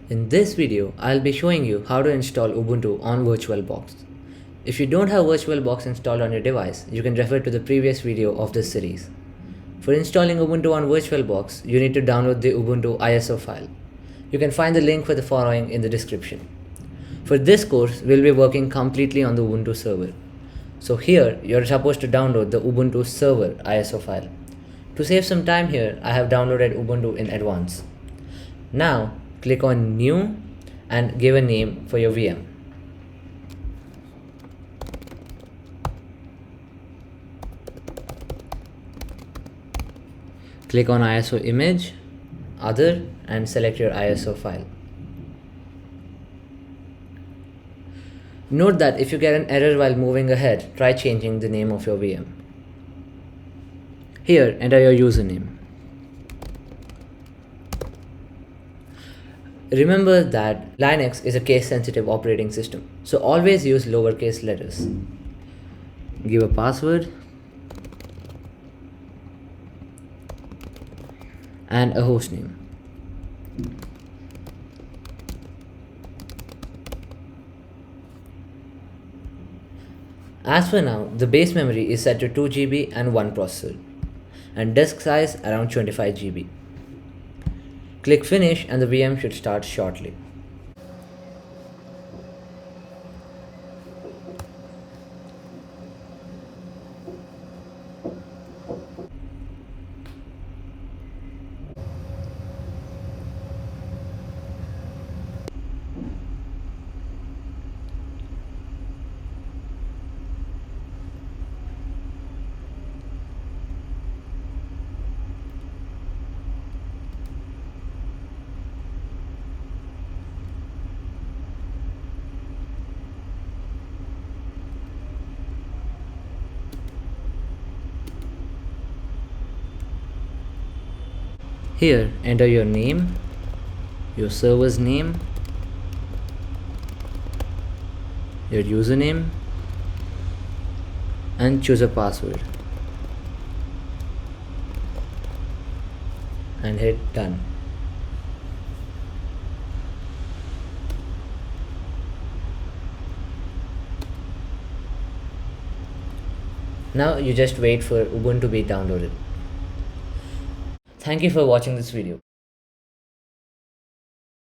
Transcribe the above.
In this video, I'll be showing you how to install Ubuntu on VirtualBox. If you don't have VirtualBox installed on your device, you can refer to the previous video of this series. For installing Ubuntu on VirtualBox, you need to download the Ubuntu ISO file. You can find the link for the following in the description. For this course, we'll be working completely on the Ubuntu server. So here, you're supposed to download the Ubuntu server ISO file. To save some time here, I have downloaded Ubuntu in advance. Now, click on New and give a name for your VM. Click on ISO image, other, and select your ISO file. Note that if you get an error while moving ahead, try changing the name of your VM. Here, enter your username. Remember that Linux is a case-sensitive operating system, so always use lowercase letters. Give a password and a hostname. As for now, the base memory is set to 2 GB and 1 processor, and disk size around 25 GB. Click Finish and the VM should start shortly. Here, enter your name, your server's name, your username, and choose a password. And hit Done. Now you just wait for Ubuntu to be downloaded. Thank you for watching this video.